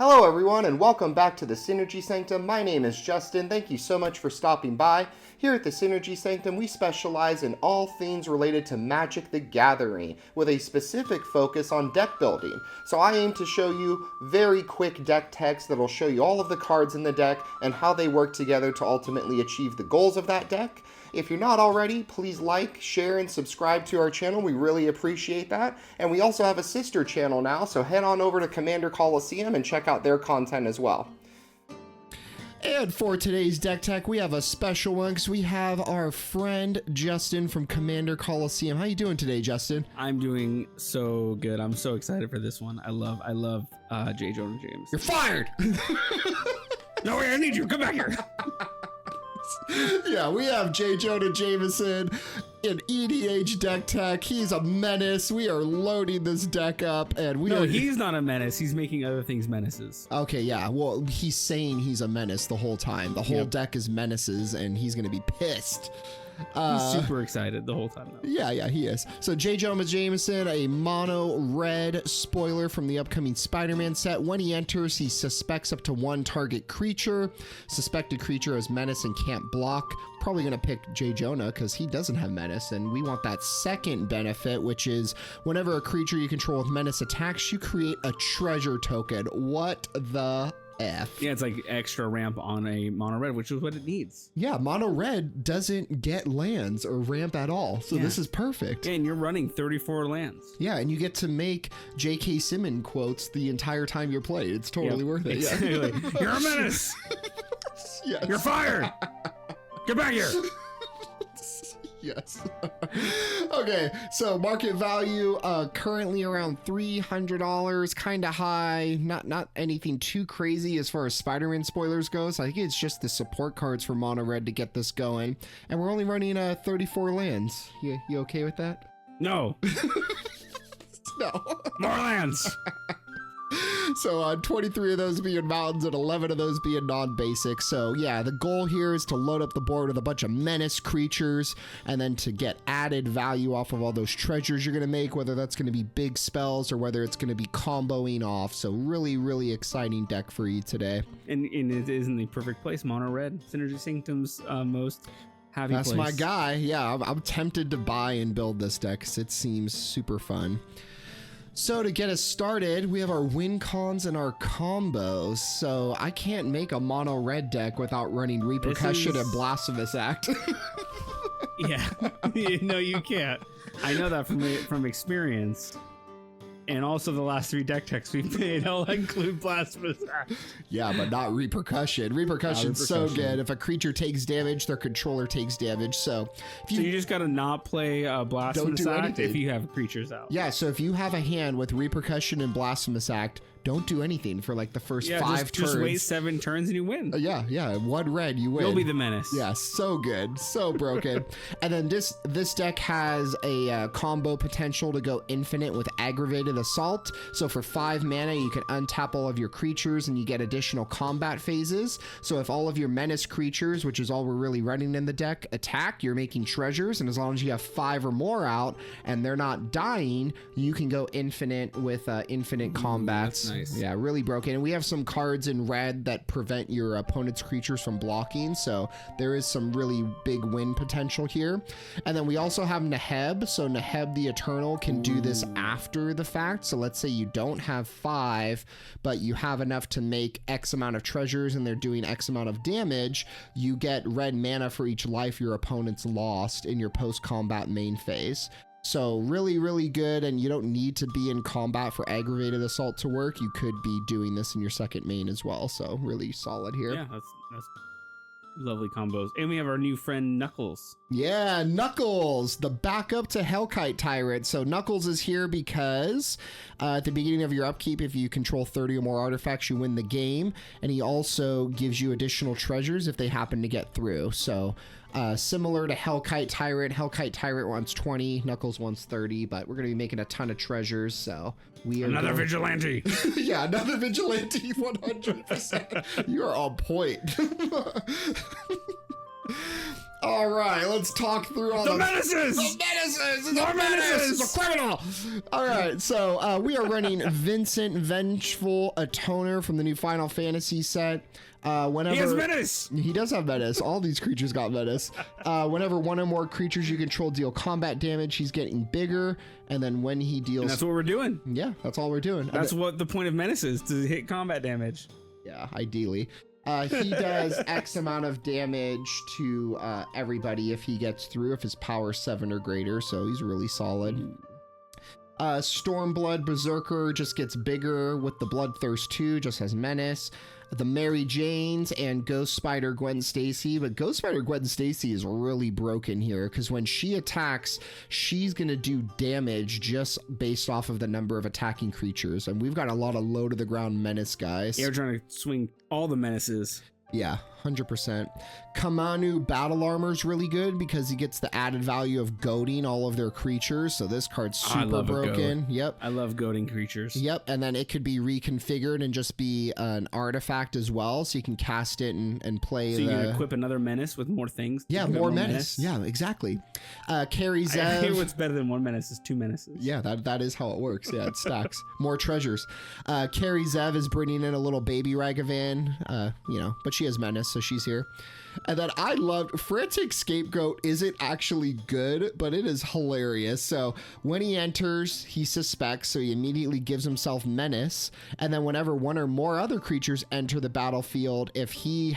Hello everyone and welcome back to the Synergy Sanctum. My name is Justin. Thank you so much for stopping by. Here at the Synergy Sanctum, we specialize in all things related to Magic the Gathering, with a specific focus on deck building. So I aim to show you very quick deck techs that'll show you all of the cards in the deck and how they work together to ultimately achieve the goals of that deck. If you're not already, please like, share, and subscribe to our channel. We really appreciate that. And we also have a sister channel now, so head on over to Commander Coliseum and check out their content as well. And for today's deck tech, we have a special one because we have our friend Justin from Commander Coliseum. How you doing today, Justin? I'm doing so good. I'm so excited for this one. I love Jonah Jameson. You're fired! No, wait, I need you. Come back here. Yeah, we have Jonah Jameson in EDH Deck Tech. He's a menace. We are loading this deck up, and he's not a menace. He's making other things menaces. Okay, yeah. Well, he's saying he's a menace the whole time. The whole deck is menaces, and he's gonna be pissed. He's super excited the whole time, though. Yeah, he is. So Jonah Jameson, a mono red spoiler from the upcoming Spider-Man set. When he enters, he suspects up to one target creature. Suspected creature has menace and can't block. Probably gonna pick Jonah because he doesn't have menace, and we want that second benefit, which is whenever a creature you control with menace attacks, you create a treasure token. What the F? Yeah, it's like extra ramp on a mono red, which is what it needs. Yeah, mono red doesn't get lands or ramp at all, so this is perfect. Yeah, and you're running 34 lands. Yeah, and you get to make J.K. Simmons quotes the entire time you're playing. It's totally worth it. Exactly. Yeah. You're a menace. Yes. You're fired. Get back here. Yes. Okay, so market value currently around $300, kind of high. Not anything too crazy as far as Spider-Man spoilers goes. I think it's just the support cards for mono red to get this going, and we're only running 34 lands. You okay with that? No. No. More lands. So 23 of those being mountains and 11 of those being non-basic. So yeah, the goal here is to load up the board with a bunch of menace creatures and then to get added value off of all those treasures you're going to make, whether that's going to be big spells or whether it's going to be comboing off. So really, really exciting deck for you today. And it is in the perfect place. Mono red, Synergy Sanctum's most happy That's place. my guy. Yeah, I'm tempted to buy and build this deck because it seems super fun. So to get us started, we have our win cons and our combos. So I can't make a mono red deck without running Repercussion and Blasphemous Act. Yeah, no, you can't. I know that from experience. And also the last 3 deck techs we've made, I'll include Blasphemous Act. Yeah, but not Repercussion. Repercussion's so good. If a creature takes damage, their controller takes damage. So you just gotta not play Blasphemous Act if you have creatures out. Yeah, so if you have a hand with Repercussion and Blasphemous Act, don't do anything for like the first 5 turns. Just wait 7 turns and you win. Yeah. 1 red, you win. You'll be the menace. Yeah, so good. So broken. And then this deck has a combo potential to go infinite with Aggravated Assault. So for 5 mana, you can untap all of your creatures and you get additional combat phases. So if all of your menace creatures, which is all we're really running in the deck, attack, you're making treasures. And as long as you have 5 or more out and they're not dying, you can go infinite with infinite combats. Nice. Yeah, really broken. And we have some cards in red that prevent your opponent's creatures from blocking, so there is some really big win potential here. And then we also have Neheb. So Neheb the Eternal can do this after the fact. So let's say you don't have 5, but you have enough to make X amount of treasures and they're doing X amount of damage. You get red mana for each life your opponent's lost in your post-combat main phase. So really, really good, and you don't need to be in combat for Aggravated Assault to work. You could be doing this in your second main as well, so really solid here. Yeah, that's lovely combos. And we have our new friend Knuckles. Yeah, Knuckles, the backup to Hellkite Tyrant. So Knuckles is here because at the beginning of your upkeep, if you control 30 or more artifacts, you win the game. And he also gives you additional treasures if they happen to get through. So similar to Hellkite Tyrant wants 20, Knuckles wants 30, but we're going to be making a ton of treasures, so we are another vigilante. Yeah, another vigilante, 100%. You are on point. All right, let's talk through all The menaces! The menaces! More menaces! It's a criminal! All right, so we are running Vincent Vengeful Atoner from the new Final Fantasy set. Whenever He has menace! He does have menace. All these creatures got menace. Whenever one or more creatures you control deal combat damage, he's getting bigger. And then when he deals... And that's what we're doing. Yeah, that's all we're doing. That's what the point of menace is, to hit combat damage. Yeah, ideally. He does X amount of damage to everybody if he gets through, if his power's 7 or greater, so he's really solid. Stormblood Berserker just gets bigger with the Bloodthirst 2, just has menace. The Mary Janes and Ghost Spider Gwen Stacy, but Ghost Spider Gwen Stacy is really broken here because when she attacks, she's gonna do damage just based off of the number of attacking creatures, and we've got a lot of low to the ground menace guys. Yeah, we're trying to swing all the menaces. Yeah, 100%. Kamanu Battle Armor is really good because he gets the added value of goading all of their creatures. So this card's super broken. Yep. I love goading creatures. Yep. And then it could be reconfigured and just be an artifact as well. So you can cast it and play. So you can equip another menace with more things. Yeah, more menace. Yeah, exactly. Carry Zev. I hear what's better than one menace is 2 menaces. Yeah, that is how it works. Yeah, it stacks. More treasures. Carry Zev is bringing in a little baby Ragavan, but she has menace, so she's here. And then I loved Frantic Scapegoat isn't actually good, but it is hilarious. So when he enters, he suspects, so he immediately gives himself menace. And then whenever one or more other creatures enter the battlefield, if he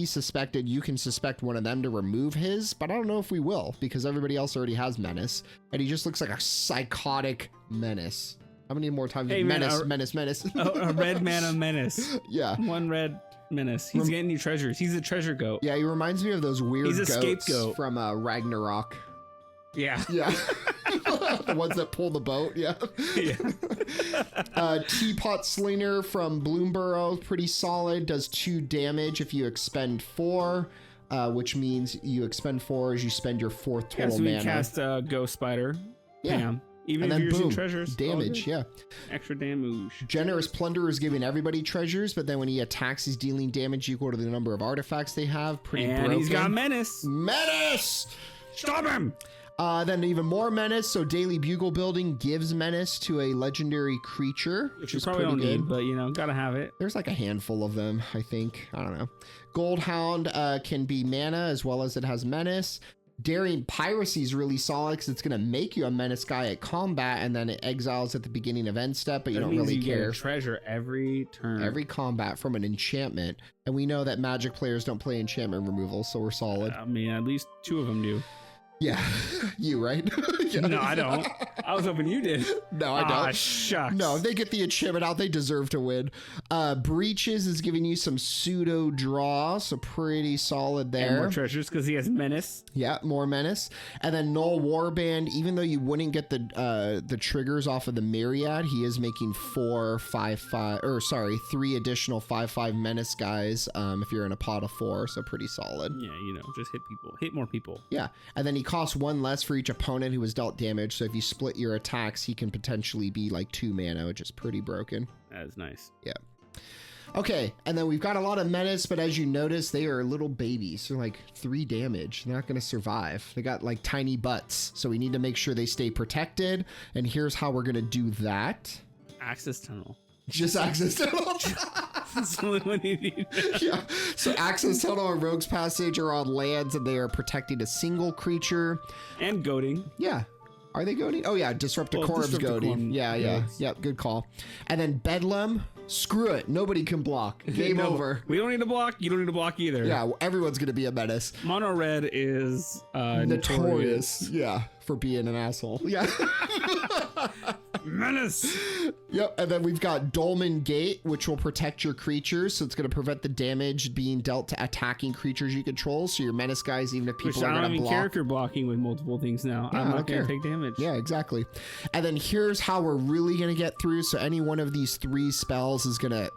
suspected, you can suspect one of them to remove his, but I don't know if we will because everybody else already has menace. And he just looks like a psychotic menace. How many more times? Hey, menace. A red mana menace. Yeah. One red menace. He's getting you treasures. He's a treasure goat. Yeah, he reminds me of those weird He's a goats scapegoat. from Ragnarok. Yeah. Yeah. The ones that pull the boat. Yeah. Teapot Slinger from Bloomborough, pretty solid. Does 2 damage if you expend 4, which means you expend 4 as you spend your 4th total so we mana. cast Ghost Spider. Yeah. Bam. Even And if then you're using boom, treasures. damage. Yeah. Extra damage. Generous Plunderer is giving everybody treasures, but then when he attacks, he's dealing damage equal to the number of artifacts they have. Pretty And broken. he's got menace. Menace! Stop him! Then even more menace. So Daily Bugle Building gives menace to a legendary creature, which is probably pretty don't good. need, but gotta have it. There's like a handful of them, I think. I don't know. Goldhound can be mana as well as it has menace. Daring Piracy is really solid because it's going to make you a menace guy at combat, and then it exiles at the beginning of end step, but you don't really care. Get a treasure every turn. Every combat from an enchantment. And we know that Magic players don't play enchantment removal, so we're solid. I mean, at least 2 of them do. Yeah, you, right? Yeah. No, I don't. I was hoping you did. No, I don't. Ah, shucks. No, if they get the enchantment out, they deserve to win. Breaches is giving you some pseudo draw, so pretty solid there. And more treasures because he has menace. Yeah, more menace. And then Null Warband, even though you wouldn't get the triggers off of the Myriad, he is making 3 additional 5/5 menace guys if you're in a pot of 4, so pretty solid. Yeah, just hit people. Hit more people. Yeah, and then he costs 1 less for each opponent who has dealt damage, so if you split your attacks, he can potentially be like 2 mana, which is pretty broken. That is nice. Yeah. Okay, and then we've got a lot of menace, but as you notice, they are little babies. They're like 3 damage. They're not going to survive. They got like tiny butts, so we need to make sure they stay protected, and here's how we're going to do that. Access tunnel. Just access tunnel. That's the only one you need. Yeah. So access tunnel and rogue's passage are on lands, and they are protecting a single creature. And goading. Yeah. Are they goading? Oh yeah, Disrupt a Corpse goading. Yeah. Yep, good call. And then Bedlam, screw it. Nobody can block. Game over. We don't need to block. You don't need to block either. Yeah, well, everyone's going to be a menace. Mono red is notorious. Yeah, for being an asshole. Yeah. Menace. Yep, and then we've got Dolmen Gate, which will protect your creatures, so it's going to prevent the damage being dealt to attacking creatures you control. So your menace guys, even if people are going to block, character blocking with multiple things now. Yeah, I'm not going to take damage. Yeah, exactly. And then here's how we're really going to get through. So any one of these 3 spells is going to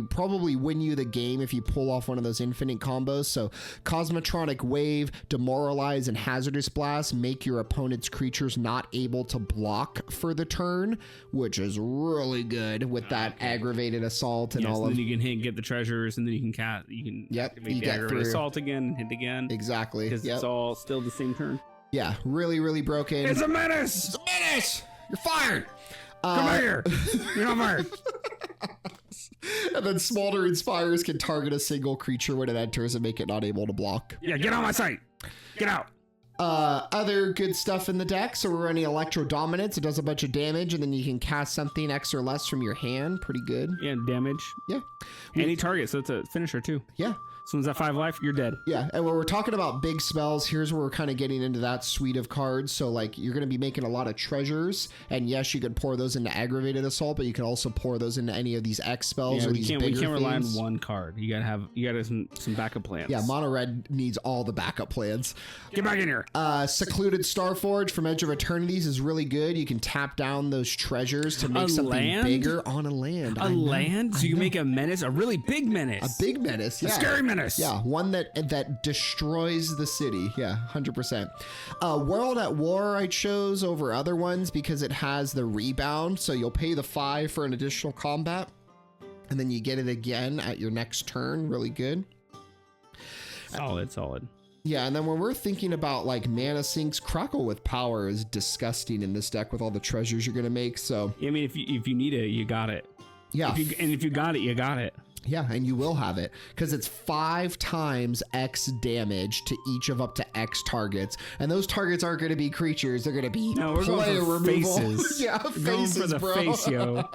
probably win you the game if you pull off one of those infinite combos. So Cosmotronic Wave, Demoralize, and Hazardous Blast make your opponent's creatures not able to block for the turn, which is really good with that aggravated assault and all and of. then you can get the treasures, and then you can cast. You can activate the aggravated assault again and hit again. Exactly. Because it's all still the same turn. Yeah, really, really broken. It's a menace. It's a menace. You're fired. Come here. You're not fired. And then Smoldering Spires can target a single creature when it enters and make it not able to block. Yeah, get on my site. Get out. Other good stuff in the deck. So we're running Electro Dominance. It does a bunch of damage, and then you can cast something X or less from your hand. Pretty good. Yeah, damage. Yeah. Any target, so it's a finisher too. Yeah. As soon as that 5 life, you're dead. Yeah, and when we're talking about big spells, here's where we're kind of getting into that suite of cards. So, like, you're going to be making a lot of treasures, and yes, you could pour those into Aggravated Assault, but you can also pour those into any of these X spells or these bigger things. We can't rely on one card. You gotta have some backup plans. Yeah, Mono Red needs all the backup plans. Get back in here. Secluded Starforge from Edge of Eternities is really good. You can tap down those treasures to make something bigger on a land. A land? So you can make a menace, a really big menace. A big menace, yeah. A scary menace. Yeah, one that destroys the city. Yeah, 100%. World at War I chose over other ones because it has the rebound. So you'll pay the 5 for an additional combat, and then you get it again at your next turn. Really good. Solid. Yeah, and then when we're thinking about like Mana Sinks, Crackle with Power is disgusting in this deck with all the treasures you're gonna make. So yeah, I mean, if you need it, you got it. Yeah, if you got it, you got it. Yeah, and you will have it because it's 5 times X damage to each of up to X targets, and those targets aren't going to be creatures; they're going to be player removal. Faces. Yeah, faces, for the bro. Face, yo.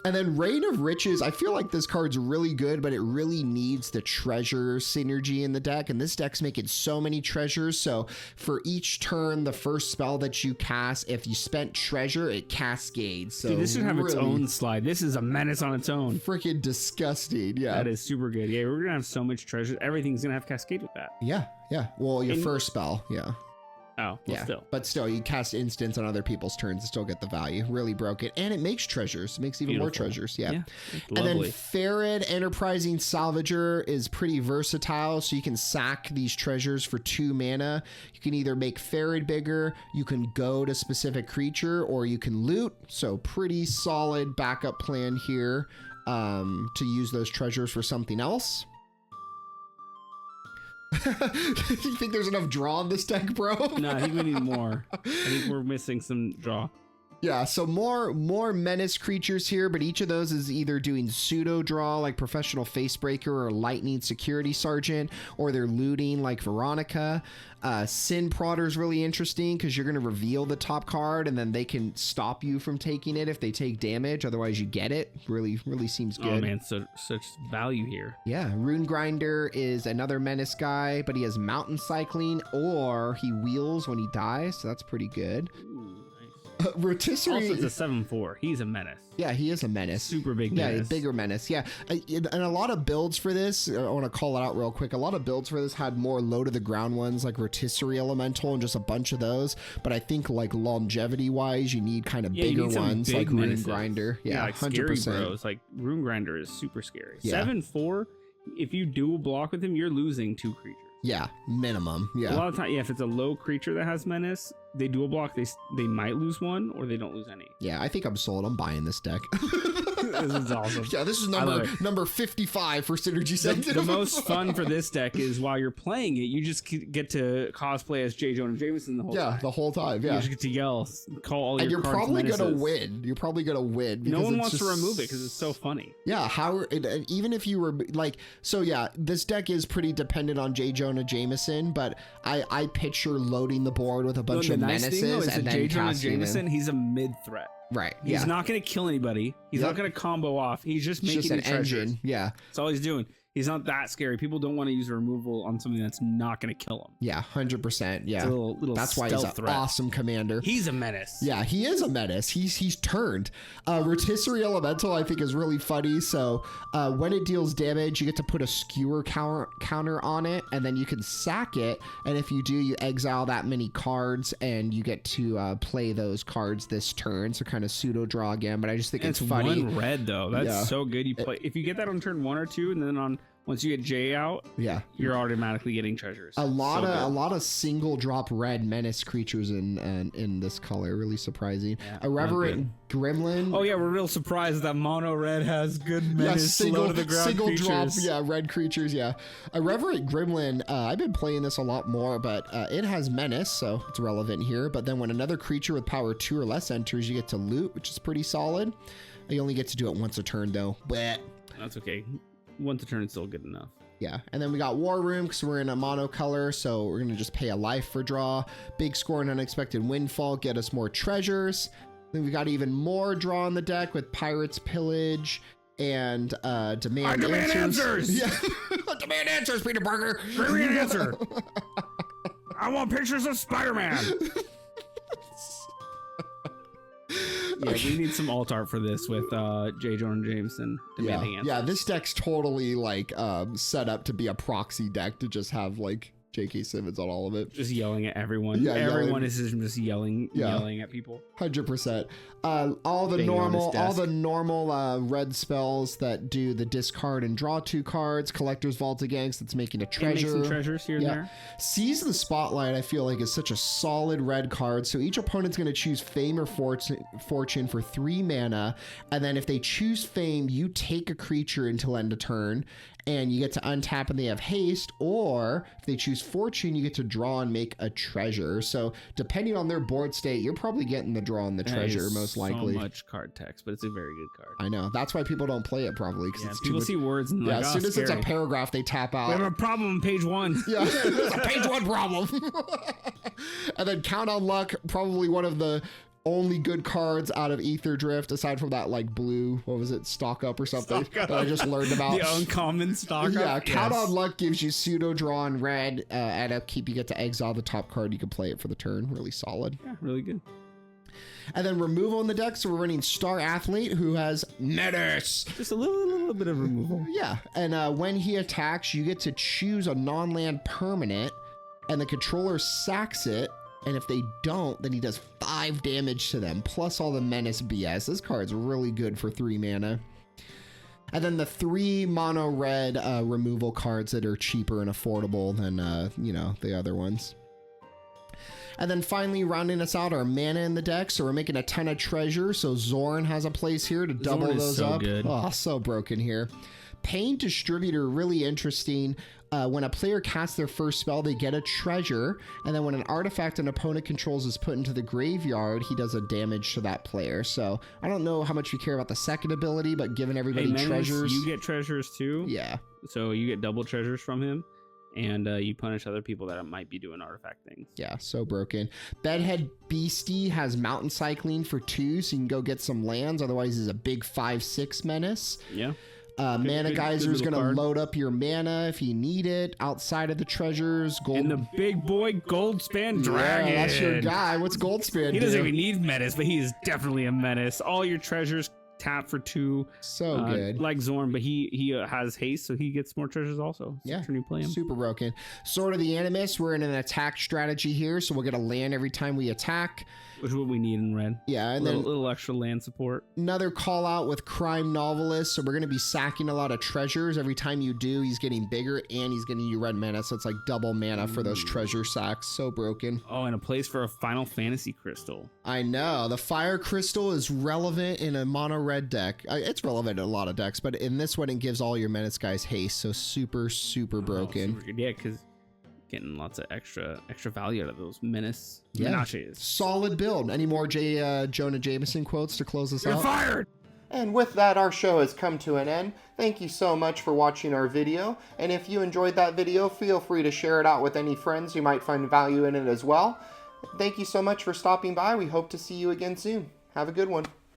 And then Reign of Riches, I feel like this card's really good, but it really needs the treasure synergy in the deck, and this deck's making so many treasures. So for each turn, the first spell that you cast, if you spent treasure, it cascades. So dude, this should have its own slide. This is a menace on its own. Freaking disgusting. Yeah, that is super good. Yeah, we're gonna have so much treasure. Everything's gonna have cascade with that. Yeah. Well, your first spell, yeah. Oh, well, still, you cast instants on other people's turns and still get the value. Really broke it, and it makes treasures. It makes even more treasures. Yeah. And then Farid Enterprising Salvager is pretty versatile, so you can sack these treasures for 2 mana. You can either make Farid bigger, you can go to specific creature, or you can loot. So pretty solid backup plan here. To use those treasures for something else. You think there's enough draw in this deck, bro? No, I think we need more. I think we're missing some draw. Yeah, so more menace creatures here, but each of those is either doing pseudo draw like Professional Facebreaker or Lightning Security Sergeant, or they're looting like Veronica. Sin Prodder is really interesting because you're going to reveal the top card and then they can stop you from taking it if they take damage. Otherwise, you get it. Really seems good. Oh man, such value here. Yeah, Rune Grinder is another menace guy, but he has Mountain Cycling or he wheels when he dies, so that's pretty good. Ooh. Rotisserie. Also, it's a 7/4. He's a menace. Yeah, he is a menace. Super big menace. Yeah, bigger menace. Yeah. And a lot of builds for this, I want to call it out real quick. A lot of builds for this had more low to the ground ones like Rotisserie Elemental and just a bunch of those. But I think like longevity wise, you need kind of bigger ones like Rune Grinder. Yeah, like 100%. Scary Bros. Like Rune Grinder is super scary. Yeah. 7/4. If you dual block with him, you're losing 2 creatures. Yeah, minimum. Yeah. A lot of time, if it's a low creature that has menace, they dual block. They might lose 1 or they don't lose any. Yeah, I think I'm sold. I'm buying this deck. This is awesome. Yeah, this is number 55 for Synergy Sanctum. The most fun for this deck is while you're playing it, you just get to cosplay as Jonah Jameson the whole time. Yeah, the whole time. Yeah, you just get to yell, call all and your cards probably menaces. gonna win. You're probably gonna win. No one wants to remove it because it's so funny. Yeah, even if you were like, so yeah, this deck is pretty dependent on Jonah Jameson, but I picture loading the board with a bunch of menaces and then Jonah Jameson. He's a mid threat. Right. He's not going to kill anybody. He's not going to combo off. He's just making an treasures. engine. Yeah. That's all he's doing. He's not that scary. People don't want to use removal on something that's not going to kill him. Yeah, 100%. Yeah. It's a little that's why he's an awesome commander. He's a menace. Yeah, he is a menace. He's turned. Rotisserie Elemental, I think, is really funny. So when it deals damage, you get to put a skewer counter on it, and then you can sack it. And if you do, you exile that many cards, and you get to play those cards this turn. So kind of pseudo draw again. But I just think it's funny. 1 red though. That's so good. You play if you get that on turn 1 or 2, and then on once you get J out, Yeah. you're automatically getting treasures. A lot So good. of single drop red menace creatures in this color. Really surprising. Yeah, A reverent gremlin. Oh yeah, we're real surprised that mono red has good Yeah, menace low to the ground single creatures. drop, yeah, red creatures, yeah. A reverent gremlin, I've been playing this a lot more, but it has menace, so it's relevant here. But then when another creature with power 2 or less enters, you get to loot, which is pretty solid. You only get to do it once a turn, though. But That's okay. Once a turn is still good enough. yeah, and then we got War Room because we're in a mono color, so we're gonna just pay a life for draw. Big score and unexpected windfall get us more treasures. Then we got even more draw in the deck with Pirates Pillage and demand answers. Yeah. Demand answers, Peter Parker. Bring me an answer. I want pictures of Spider-Man. Yeah, we need some alt art for this with Jonah Jameson demanding answers. Yeah, this deck's totally like set up to be a proxy deck to just have like J.K. Simmons on all of it. Just yelling at everyone. Yeah, Everyone yelling. is just yelling at people. 100%. All the Banging on his normal red spells that do the discard and draw 2 cards. Collector's Vault against that's making a And make treasure. some treasures here and there. Seize the Spotlight, I feel like, is such a solid red card. So each opponent's going to choose Fame or Fortune for 3 mana. And then if they choose Fame, you take a creature until end of turn. And you get to untap and they have haste. Or if they choose Fortune, you get to draw and make a treasure. So depending on their board state, you're probably getting the draw and the treasure most likely. So much card text, but it's a very good card. I know. That's why people don't play it probably. Yeah, It's people too see words and yeah, like, as soon as it's a scary. paragraph, they tap out. We have a problem on page 1. Yeah, there's a page 1 problem. And then Count on Luck, probably one of the only good cards out of Ether Drift, aside from that like blue, what was it, Stock Up or something Stock Up. that I just learned about. The uncommon stock. Yeah, up. Count Yes. on Luck gives you pseudo draw in red. At upkeep, you get to exile the top card. You can play it for the turn. Really solid. Yeah, really good. And then removal in the deck. So we're running Star Athlete, who has Menace. Just a little bit of removal. Yeah, and when he attacks, you get to choose a non-land permanent, and the controller sacks it. And if they don't, then he does 5 damage to them, plus all the Menace BS. This card's really good for 3 mana. And then the 3 mono red removal cards that are cheaper and affordable than, the other ones. And then finally, rounding us out, our mana in the deck. So we're making a ton of treasure. So Zorn has a place here to double Zorn is those so up. good. Oh, so broken here. Pain Distributor, really interesting. When a player casts their first spell, they get a treasure. And then when an artifact an opponent controls is put into the graveyard, he does a damage to that player. So I don't know how much we care about the second ability, but giving everybody Menace, treasures. You get treasures too. Yeah. So you get double treasures from him. And you punish other people that might be doing artifact things. Yeah, so broken. Bedhead Beastie has Mountain Cycling for 2, so you can go get some lands. Otherwise, he's a big 5/6 menace. Yeah. Mana good Geyser is little going to card. load up your mana if you need it. Outside of the treasures, gold. And the big boy Goldspan Dragon. Yeah, that's your guy. What's Goldspan He doesn't do? even need menace, but he is definitely a menace. All your treasures tap for 2. So good. Like Zorn, but he has haste, so he gets more treasures also. Yeah. Turn you play him. Super broken. Sword of the Animus, we're in an attack strategy here, so we'll get a land every time we attack. Which is what we need in red. Yeah, and a then little extra land support. another call out with Crime Novelist. So we're going to be sacking a lot of treasures. Every time you do, he's getting bigger and he's getting you red mana. So it's like double mana for those treasure sacks. So broken. Oh, and a place for a Final Fantasy crystal. I know. The Fire Crystal is relevant in a mono red deck. It's relevant in a lot of decks, but in this one, it gives all your Menace guys haste. So super, super broken. Oh, super good. Yeah, because getting lots of extra value out of those menaces. Solid build. Any more Jonah Jameson quotes to close us out? You're fired! And with that, our show has come to an end. Thank you so much for watching our video. And if you enjoyed that video, feel free to share it out with any friends who might find value in it as well. Thank you so much for stopping by. We hope to see you again soon. Have a good one.